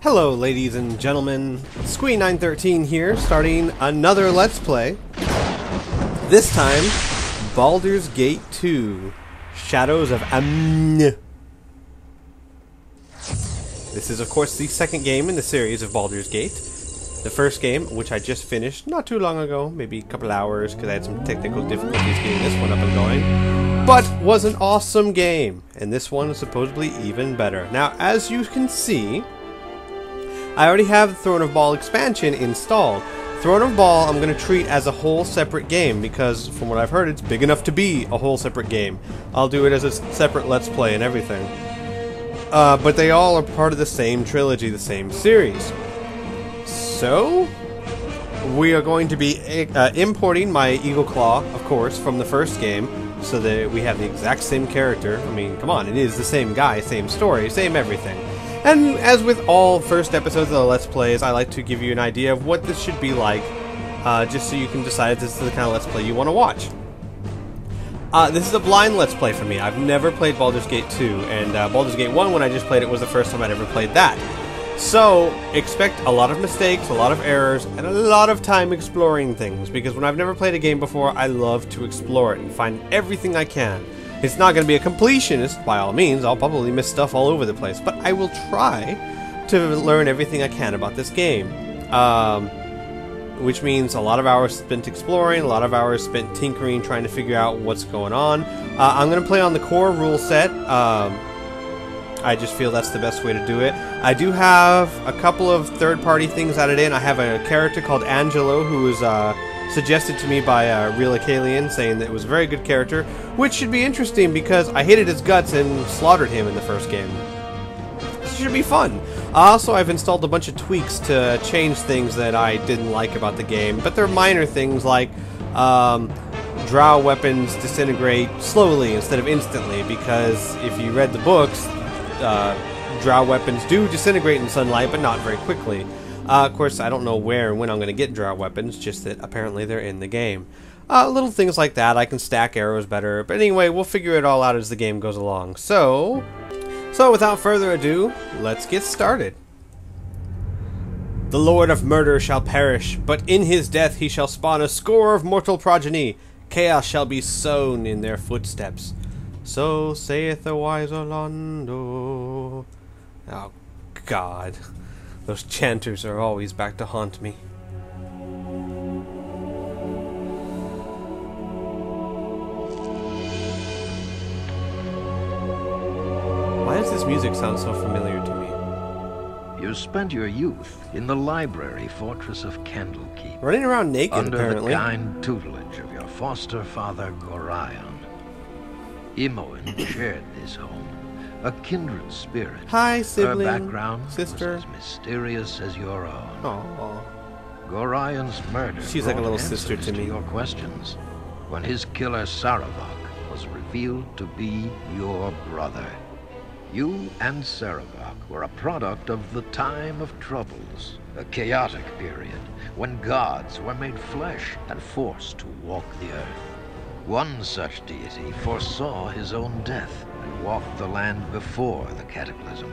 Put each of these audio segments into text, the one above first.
Hello ladies and gentlemen, Squee913 here, starting another Let's Play. This time, Baldur's Gate 2, Shadows of Amn. This is of course the second game in the series of Baldur's Gate. The first game, which I just finished not too long ago, maybe a couple hours, because I had some technical difficulties getting this one up and going, but was an awesome game, and this one is supposedly even better. Now, as you can see, I already have the Throne of Bhaal expansion installed. Throne of Bhaal I'm going to treat as a whole separate game because, from what I've heard, it's big enough to be a whole separate game. I'll do it as a separate Let's Play and everything. But they all are part of the same trilogy, the same series. So, we are going to be importing my Eagle Claw, of course, from the first game, so that we have the exact same character. I mean, come on, it is the same guy, same story, same everything. And as with all first episodes of the Let's Plays, I like to give you an idea of what this should be like, just so you can decide if this is the kind of Let's Play you want to watch. This is a blind Let's Play for me. I've never played Baldur's Gate 2, and Baldur's Gate 1, when I just played it, was the first time I'd ever played that. So, expect a lot of mistakes, a lot of errors, and a lot of time exploring things, because when I've never played a game before, I love to explore it and find everything I can. It's not going to be a completionist, by all means. I'll probably miss stuff all over the place, but I will try to learn everything I can about this game. Which means a lot of hours spent exploring, a lot of hours spent tinkering, trying to figure out what's going on. I'm going to play on the core rule set. I just feel that's the best way to do it. I do have a couple of third-party things added in. I have a character called Angelo who was suggested to me by Real Acalian, saying that it was a very good character, which should be interesting because I hated his guts and slaughtered him in the first game. This should be fun. Also, I've installed a bunch of tweaks to change things that I didn't like about the game, but they're minor things like drow weapons disintegrate slowly instead of instantly, because if you read the books, drow weapons do disintegrate in sunlight, but not very quickly. Of course, I don't know where and when I'm going to get drow weapons, just that apparently they're in the game. Little things like that. I can stack arrows better. But anyway, we'll figure it all out as the game goes along. So without further ado, let's get started. The Lord of Murder shall perish, but in his death he shall spawn a score of mortal progeny. Chaos shall be sown in their footsteps. So saith the wise Orlando. Oh, God. Those chanters are always back to haunt me. Why does this music sound so familiar to me? You spent your youth in the library fortress of Candlekeep. Running around naked, under apparently. The kind tutelage of your foster father, Gorion. Imoen shared this home. A kindred spirit. Hi, sibling. Her background sister. was as mysterious as your own. Aww. Gorion's murder. She's like a little sister to me. Your questions, when his killer Saravak was revealed to be your brother. You and Saravak were a product of the time of troubles, a chaotic period when gods were made flesh and forced to walk the earth. One such deity foresaw his own death and walked the land before the cataclysm.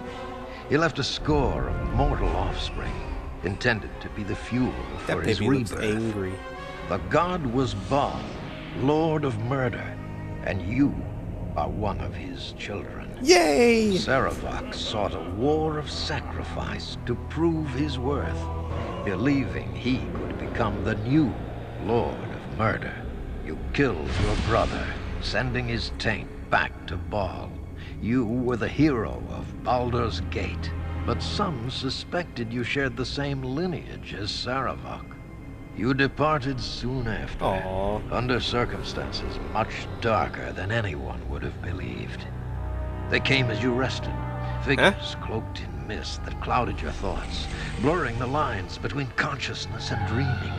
He left a score of mortal offspring, intended to be the fuel for his rebirth. That baby looks angry. The god was Bhaal, Lord of Murder, and you are one of his children. Yay! Saravak sought a war of sacrifice to prove his worth, believing he could become the new Lord of Murder. You killed your brother, sending his taint back to Bhaal. You were the hero of Baldur's Gate, but some suspected you shared the same lineage as Saravak. You departed soon after, under circumstances much darker than anyone would have believed. They came as you rested, figures cloaked in mist that clouded your thoughts, blurring the lines between consciousness and dreaming.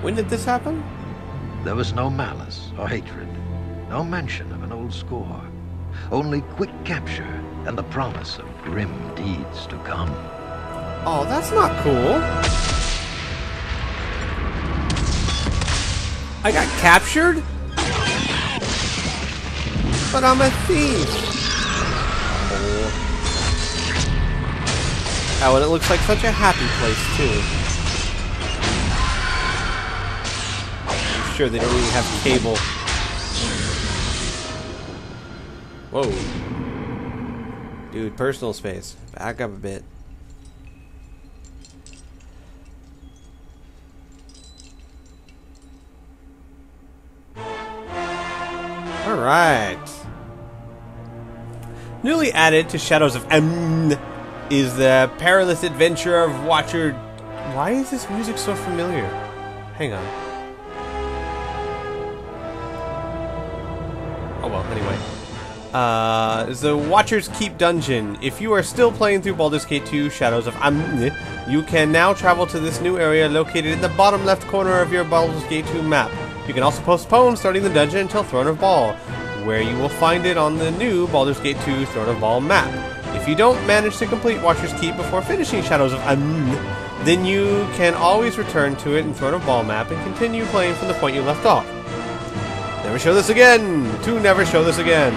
When did this happen? There was no malice or hatred, no mention of an old score, only quick capture and the promise of grim deeds to come. Oh, that's not cool. I got captured? But I'm a thief. Oh, and it looks like such a happy place, too. I'm sure they don't even have cable. Whoa. Dude, personal space. Back up a bit. Alright. Newly added to Shadows of is the perilous adventure of Watcher... Why is this music so familiar? Hang on. Oh well, anyway. The Watcher's Keep dungeon. If you are still playing through Baldur's Gate 2 Shadows of you can now travel to this new area located in the bottom left corner of your Baldur's Gate 2 map. You can also postpone starting the dungeon until Throne of Bhaal, where you will find it on the new Baldur's Gate 2 Throne of Bhaal map. If you don't manage to complete Watcher's Keep before finishing Shadows of then you can always return to it in Throne of Bhaal map and continue playing from the point you left off. Never show this again! To never show this again!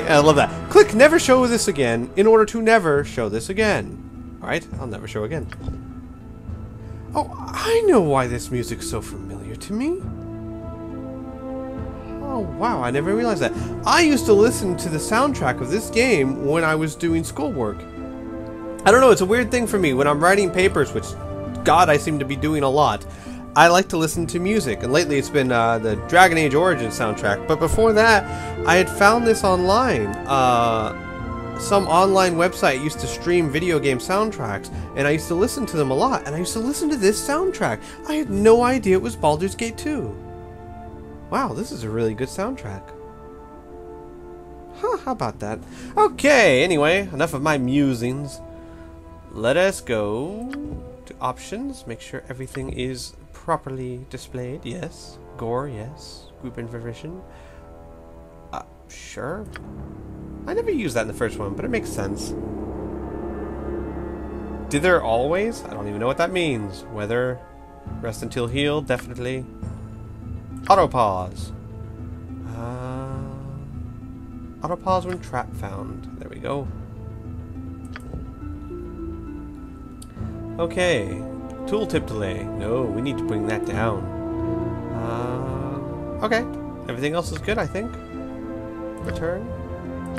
I love that. Click never show this again in order to never show this again. Alright, I'll never show again. Oh, I know why this music's so familiar to me. Oh, wow, I never realized that. I used to listen to the soundtrack of this game when I was doing schoolwork. I don't know, it's a weird thing for me. When I'm writing papers, which, God, I seem to be doing a lot, I like to listen to music. And lately it's been the Dragon Age Origins soundtrack. But before that, I had found this online. Some online website used to stream video game soundtracks, and I used to listen to them a lot. And I used to listen to this soundtrack. I had no idea it was Baldur's Gate 2. Wow, this is a really good soundtrack. Huh, how about that? Okay, anyway, enough of my musings. Let us go to options. Make sure everything is properly displayed. Yes. Gore, yes. Group information. Sure. I never used that in the first one, but it makes sense. Dither always? I don't even know what that means. Weather. Rest until heal, definitely. Auto pause. Auto pause when trap found. There we go. Okay. Tooltip delay. No, we need to bring that down. Okay. Everything else is good, I think. Return.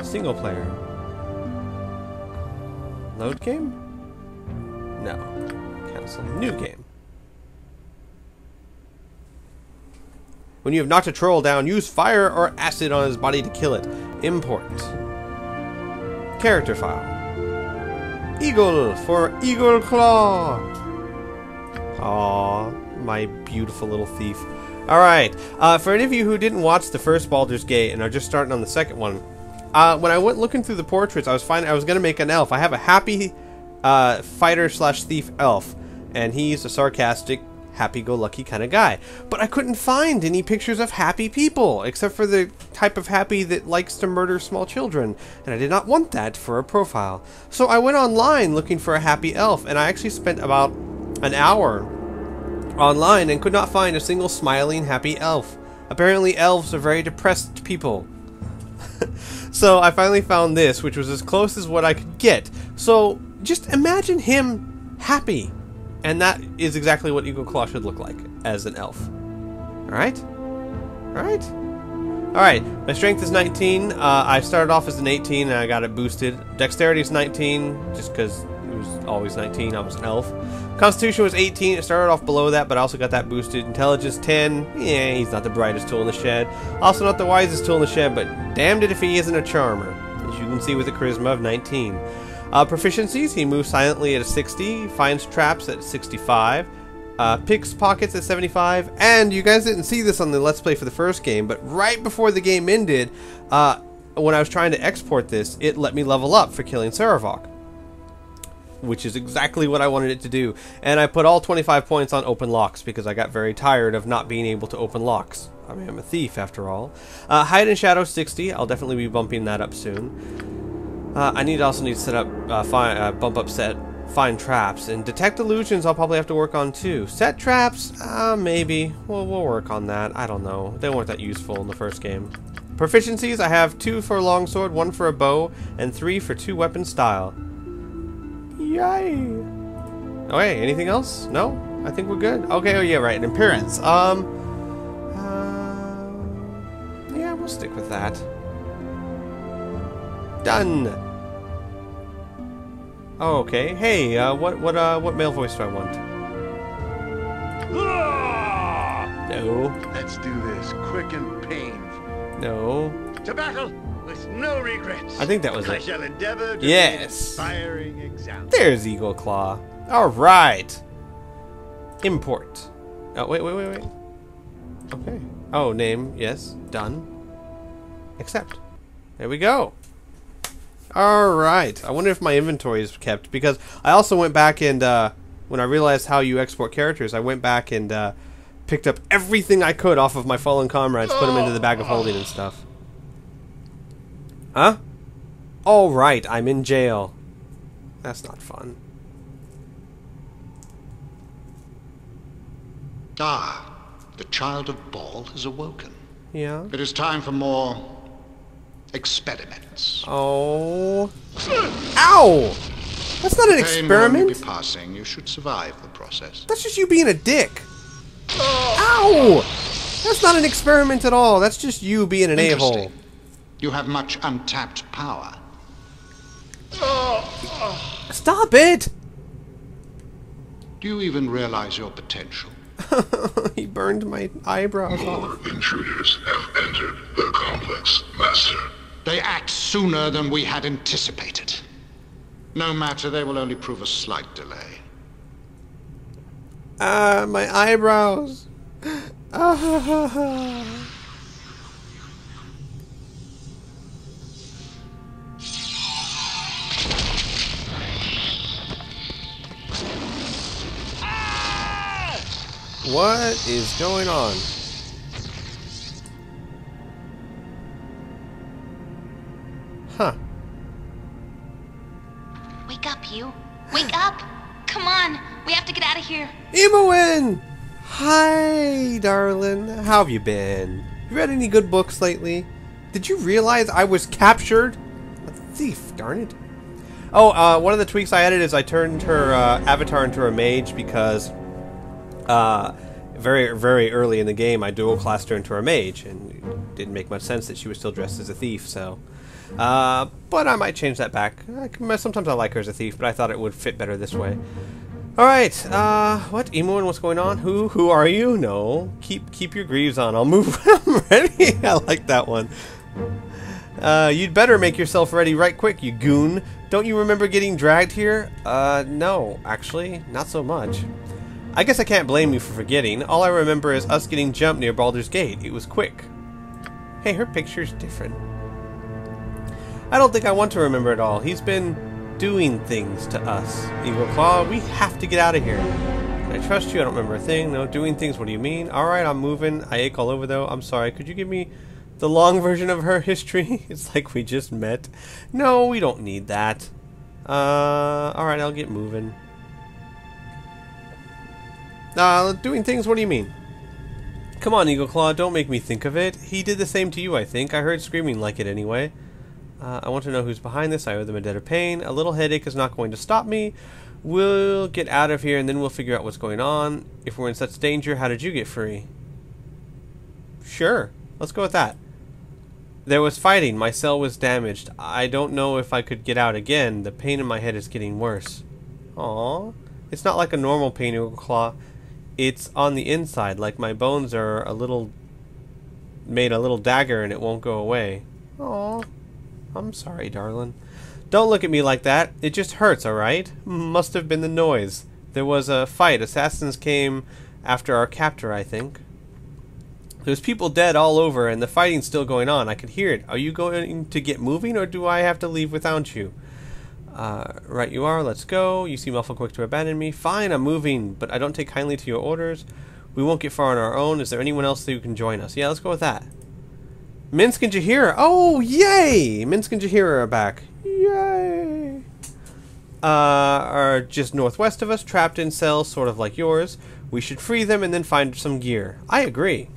Single player. Load game? No. Cancel. New game. When you have knocked a troll down, use fire or acid on his body to kill it. Import. Character file. Eagle for Eagle Claw. Aww, my beautiful little thief. Alright, for any of you who didn't watch the first Baldur's Gate and are just starting on the second one, when I went looking through the portraits, I was going to make an elf. I have a happy fighter slash thief elf, and he's a sarcastic, happy-go-lucky kind of guy. But I couldn't find any pictures of happy people, except for the type of happy that likes to murder small children, and I did not want that for a profile. So I went online looking for a happy elf, and I actually spent about an hour online and could not find a single smiling, happy elf. Apparently elves are very depressed people. So I finally found this, which was as close as what I could get. So just imagine him happy. And that is exactly what Eagle Claw should look like as an elf. Alright? Alright? Alright, my strength is 19. I started off as an 18 and I got it boosted. Dexterity is 19, just because it was always 19. I was an elf. Constitution was 18. It started off below that, but I also got that boosted. Intelligence 10. Yeah, he's not the brightest tool in the shed. Also not the wisest tool in the shed, but damned it if he isn't a charmer. As you can see with a charisma of 19. Proficiencies, he moves silently at a 60, finds traps at 65, picks pockets at 75, and you guys didn't see this on the Let's Play for the first game, but right before the game ended, when I was trying to export this, it let me level up for killing Saravok, which is exactly what I wanted it to do. And I put all 25 points on open locks because I got very tired of not being able to open locks. I mean, I'm a thief after all. Hide and Shadow 60, I'll definitely be bumping that up soon. I also need to set up, bump up find traps, and detect illusions I'll probably have to work on too. Set traps, maybe. We'll work on that. I don't know. They weren't that useful in the first game. Proficiencies, I have 2 for a longsword, 1 for a bow, and 3 for 2 weapon style. Yay! Oh, hey, anything else? No? I think we're good. Okay, oh yeah, right. Appearance. Yeah, we'll stick with that. Done! Oh, okay. Hey, what male voice do I want? No. Let's do this quick and painful. No. To battle with no regrets. I think that was I it. shall endeavor to Yes. be an inspiring example. There's Eagle Claw. Alright. Import. Oh, wait. Okay. Oh, name. Yes. Done. Accept. There we go. Alright. I wonder if my inventory is kept, because I also went back and, when I realized how you export characters, I went back and, picked up everything I could off of my fallen comrades, put them into the bag of holding and stuff. Huh? Alright, I'm in jail. That's not fun. Ah, the child of Bhaal has awoken. Yeah. It is time for more experiments. Oh. Ow! That's not an The pain will only experiment. be passing. You should survive the process. That's just you being a dick. Ow! That's not an experiment at all. That's just you being an a-hole. Interesting. You have much untapped power. Stop it! Do you even realize your potential? He burned my eyebrows off. More intruders have entered the complex, Master. They act sooner than we had anticipated. No matter, they will only prove a slight delay. Ah, my eyebrows. Ah. What is going on? Huh. Wake up, you. Wake up! Come on, we have to get out of here. Imoen! Hi, darling. How have you been? You read any good books lately? Did you realize I was captured? A thief, darn it. Oh, one of the tweaks I added is I turned her avatar into a mage because very, very early in the game I dual classed her into a mage, and it didn't make much sense that she was still dressed as a thief, so... but I might change that back. Sometimes I like her as a thief, but I thought it would fit better this way. Alright, what? Imoen, what's going on? Who are you? No. Keep your greaves on. I'll move when I'm ready. I like that one. You'd better make yourself ready right quick, you goon. Don't you remember getting dragged here? No, actually, not so much. I guess I can't blame you for forgetting. All I remember is us getting jumped near Baldur's Gate. It was quick. Hey, her picture's different. I don't think I want to remember it all. He's been doing things to us. Eagle Claw, we have to get out of here. Can I trust you? I don't remember a thing. No, doing things, what do you mean? Alright, I'm moving. I ache all over though. I'm sorry. Could you give me the long version of her history? It's like we just met. No, we don't need that. Alright, I'll get moving. Doing things, what do you mean? Come on, Eagle Claw, don't make me think of it. He did the same to you, I think. I heard screaming like it anyway. I want to know who's behind this. I owe them a debt of pain. A little headache is not going to stop me. We'll get out of here and then we'll figure out what's going on. If we're in such danger, how did you get free? Sure, let's go with that. There was fighting. My cell was damaged. I don't know if I could get out again. The pain in my head is getting worse. Aww. It's not like a normal pain, Eagle Claw. It's on the inside, like my bones are made a little dagger and it won't go away. Aww. I'm sorry, darling. Don't look at me like that. It just hurts, alright? Must have been the noise. There was a fight. Assassins came after our captor, I think. There's people dead all over and the fighting's still going on. I could hear it. Are you going to get moving or do I have to leave without you? Right you are. Let's go. You seem awful quick to abandon me. Fine, I'm moving, but I don't take kindly to your orders. We won't get far on our own. Is there anyone else who can join us? Yeah, let's go with that. Minsk and Jahira. Oh, yay! Minsk and Jahira are back. Yay! Are just northwest of us, trapped in cells sort of like yours. We should free them and then find some gear. I agree.